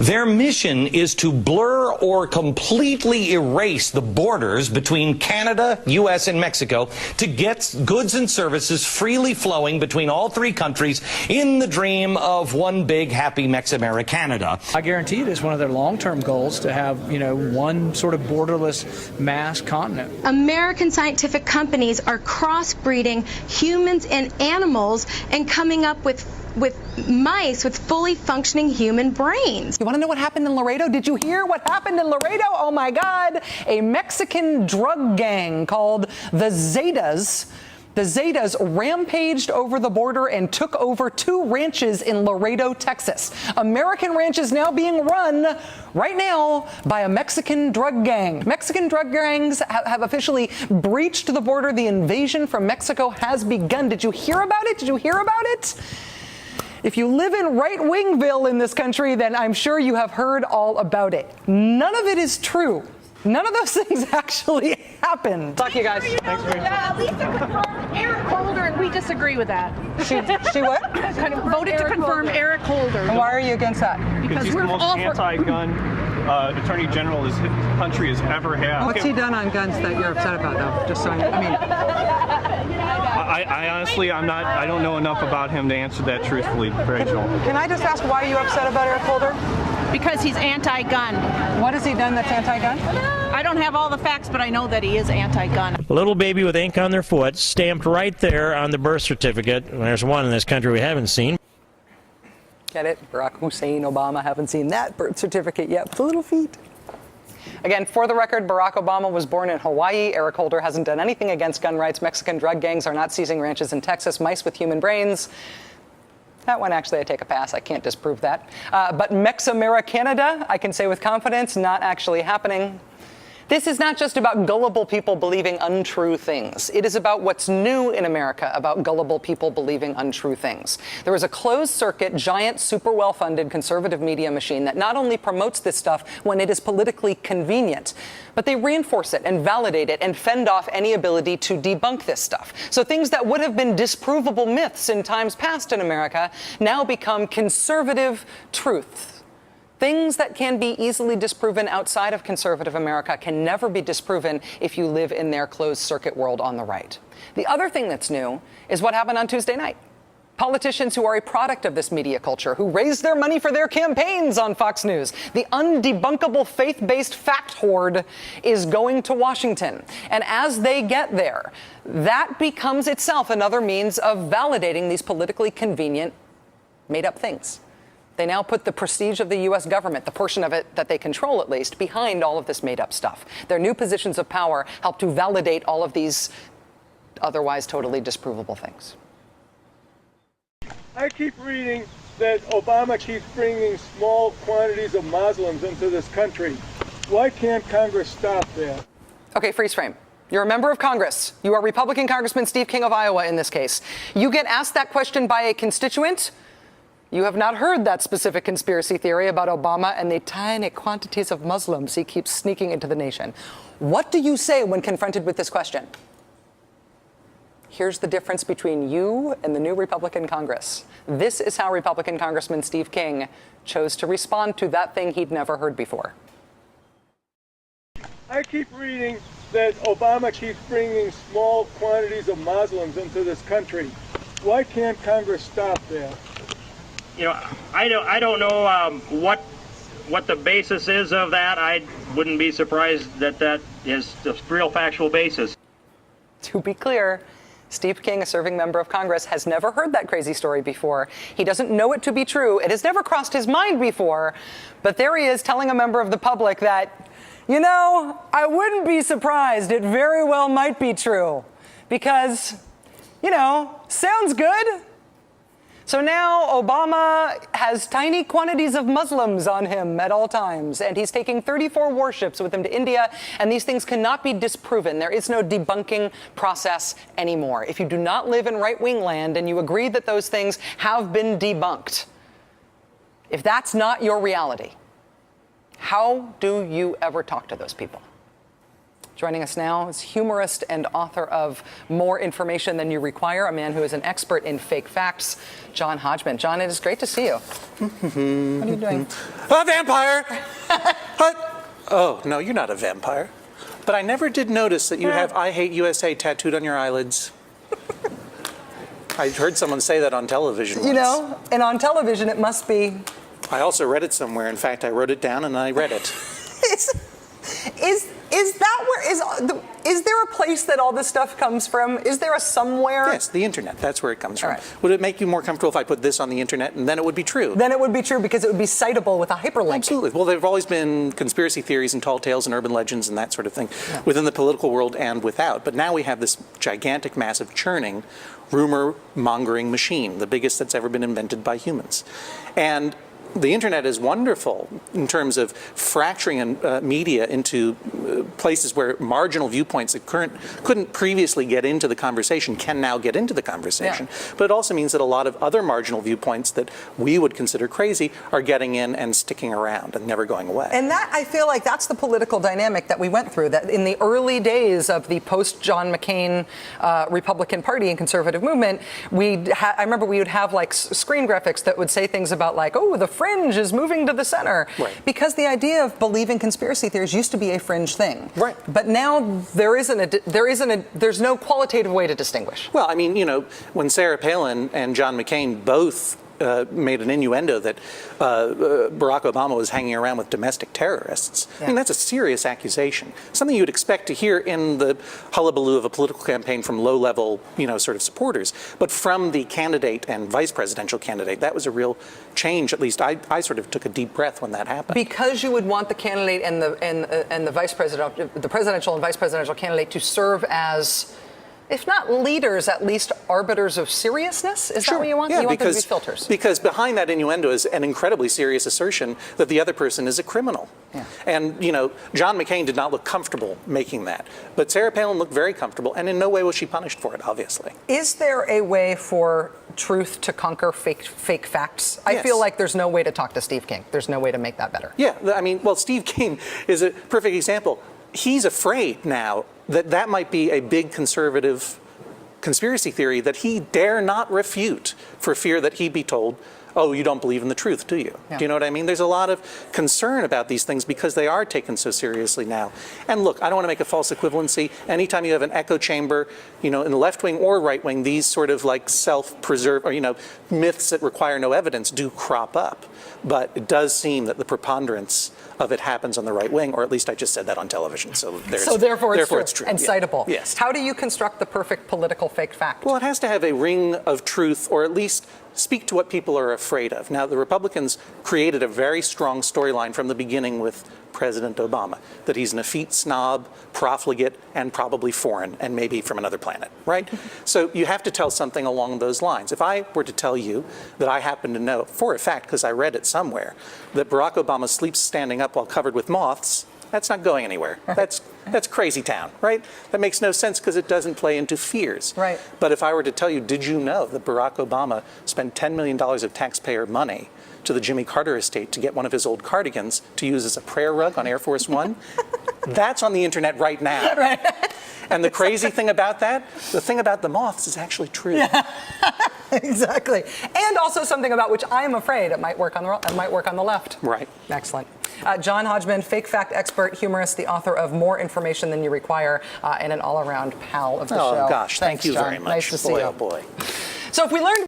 Their mission is to blur or completely erase the borders between Canada, U.S., and Mexico to get goods and services freely flowing between all three countries in the dream of one big, happy Mex-Americanada. I guarantee it is one of their long-term goals to have, one sort of borderless mass continent. American scientific companies are crossbreeding humans and animals and coming up with mice with fully functioning human brains. You want to know what happened in Laredo? Did you hear what happened in Laredo? Oh my God, a Mexican drug gang called the Zetas. The Zetas rampaged over the border and took over 2 ranches in Laredo, Texas. American ranches now being run right now by a Mexican drug gang. Mexican drug gangs have officially breached the border. The invasion from Mexico has begun. Did you hear about it? Did you hear about it? If you live in right-wingville in this country, then I'm sure you have heard all about it. None of it is true. None of those things actually happened. Talk to you guys. Thanks for Lisa confirmed Eric Holder, and we disagree with that. She what? Kind of voted to confirm Eric Holder. And why are you against that? Because he's the most anti-gun attorney general this country has ever had. What's he done on guns that you're upset about, though? Just so I honestly, I don't know enough about him to answer that truthfully, Rachel. Can I just ask why are you upset about Eric Holder? Because he's anti-gun. What has he done that's anti-gun? I don't have all the facts, but I know that he is anti-gun. A little baby with ink on their foot, stamped right there on the birth certificate. There's one in this country we haven't seen. Get it? Barack Hussein Obama. Haven't seen that birth certificate yet with the little feet. Again, for the record, Barack Obama was born in Hawaii. Eric Holder hasn't done anything against gun rights. Mexican drug gangs are not seizing ranches in Texas. Mice with human brains. That one, actually, I take a pass. I can't disprove that. But Mex-Americanada, I can say with confidence, not actually happening. This is not just about gullible people believing untrue things. It is about what's new in America about gullible people believing untrue things. There is a closed-circuit, giant, super well-funded conservative media machine that not only promotes this stuff when it is politically convenient, but they reinforce it and validate it and fend off any ability to debunk this stuff. So things that would have been disprovable myths in times past in America now become conservative truths. Things that can be easily disproven outside of conservative America can never be disproven if you live in their closed-circuit world on the right. The other thing that's new is what happened on Tuesday night. Politicians who are a product of this media culture, who raise their money for their campaigns on Fox News. The undebunkable faith-based fact horde is going to Washington. And as they get there, that becomes itself another means of validating these politically convenient, made-up things. They now put the prestige of the U.S. government, the portion of it that they control at least, behind all of this made-up stuff. Their new positions of power help to validate all of these otherwise totally disprovable things. I keep reading that Obama keeps bringing small quantities of Muslims into this country. Why can't Congress stop that? Okay, freeze frame. You're a member of Congress. You are Republican Congressman Steve King of Iowa in this case. You get asked that question by a constituent. You have not heard that specific conspiracy theory about Obama and the tiny quantities of Muslims he keeps sneaking into the nation. What do you say when confronted with this question? Here's the difference between you and the new Republican Congress. This is how Republican Congressman Steve King chose to respond to that thing he'd never heard before. I keep reading that Obama keeps bringing small quantities of Muslims into this country. Why can't Congress stop that? I don't know what the basis is of that. I wouldn't be surprised that is the real factual basis. To be clear, Steve King, a serving member of Congress, has never heard that crazy story before. He doesn't know it to be true. It has never crossed his mind before. But there he is telling a member of the public that, I wouldn't be surprised. It very well might be true. Because, sounds good. So now Obama has tiny quantities of Muslims on him at all times, and he's taking 34 warships with him to India, and these things cannot be disproven. There is no debunking process anymore. If you do not live in right-wing land and you agree that those things have been debunked, if that's not your reality, how do you ever talk to those people? Joining us now is humorist and author of More Information Than You Require, a man who is an expert in fake facts, John Hodgman. John, it is great to see you. What are you doing? A vampire! What? Oh, no, you're not a vampire. But I never did notice that you have I Hate USA tattooed on your eyelids. I heard someone say that on television once. You know, and on television it must be. I also read it somewhere. In fact, I wrote it down and I read it. Is there a place that all this stuff comes from? Is there a somewhere? Yes, the internet. That's where it comes from. All right. Would it make you more comfortable if I put this on the internet and then it would be true? Then it would be true because it would be citable with a hyperlink. Absolutely. Well, there have always been conspiracy theories and tall tales and urban legends and that sort of thing within the political world and without. But now we have this gigantic, massive churning, rumor-mongering machine, the biggest that's ever been invented by humans. And the internet is wonderful in terms of fracturing media into places where marginal viewpoints that couldn't previously get into the conversation can now get into the conversation. Yeah. But it also means that a lot of other marginal viewpoints that we would consider crazy are getting in and sticking around and never going away. And that, I feel like that's the political dynamic that we went through, that in the early days of the post-John McCain Republican Party and conservative movement, I remember we would have like screen graphics that would say things about like, oh, the fringe is moving to the center. Right. Because the idea of believing conspiracy theories used to be a fringe thing. Right. But now there's no qualitative way to distinguish. Well, I mean, you know, when Sarah Palin and John McCain both made an innuendo that Barack Obama was hanging around with domestic terrorists. Yeah. I mean, that's a serious accusation. Something you would expect to hear in the hullabaloo of a political campaign from low-level, you know, sort of supporters. But from the candidate and vice presidential candidate, that was a real change. At least I sort of took a deep breath when that happened. Because you would want the candidate and the vice president, the presidential and vice presidential candidate to serve as, if not leaders, at least arbiters of seriousness? Is that what you want? Yeah, you want them to be filters? Because behind that innuendo is an incredibly serious assertion that the other person is a criminal. Yeah. And, you know, John McCain did not look comfortable making that. But Sarah Palin looked very comfortable, and in no way was she punished for it, obviously. Is there a way for truth to conquer fake facts? I feel like there's no way to talk to Steve King. There's no way to make that better. Yeah, I mean, well, Steve King is a perfect example. He's afraid now that might be a big conservative conspiracy theory that he dare not refute for fear that he'd be told, oh, you don't believe in the truth, do you? Yeah. Do you know what I mean? There's a lot of concern about these things because they are taken so seriously now. And look, I don't want to make a false equivalency. Anytime you have an echo chamber, you know, in the left wing or right wing, these sort of like self-preserve, or, you know, myths that require no evidence do crop up. But it does seem that the preponderance of it happens on the right wing, or at least I just said that on television. So therefore it's true. And citable. Yes. How do you construct the perfect political fake fact? Well, it has to have a ring of truth, or at least speak to what people are afraid of. Now, the Republicans created a very strong storyline from the beginning with President Obama, that he's an effete snob, profligate, and probably foreign, and maybe from another planet, right? So you have to tell something along those lines. If I were to tell you that I happen to know, for a fact, because I read it somewhere, that Barack Obama sleeps standing up while covered with moths, that's not going anywhere. That's crazy town, right? That makes no sense because it doesn't play into fears. Right. But if I were to tell you, did you know that Barack Obama spent $10 million of taxpayer money to the Jimmy Carter estate to get one of his old cardigans to use as a prayer rug on Air Force One? That's on the internet right now. Right. And the crazy thing about that, the thing about the moths is actually true. Yeah. Exactly. And also something about which I am afraid it might work on the left. Right. Excellent. John Hodgman, fake fact expert, humorist, the author of More Information Than You Require, and an all-around pal of the show. Oh gosh, thank you John. very much. Nice to see you. Oh boy. So if we learned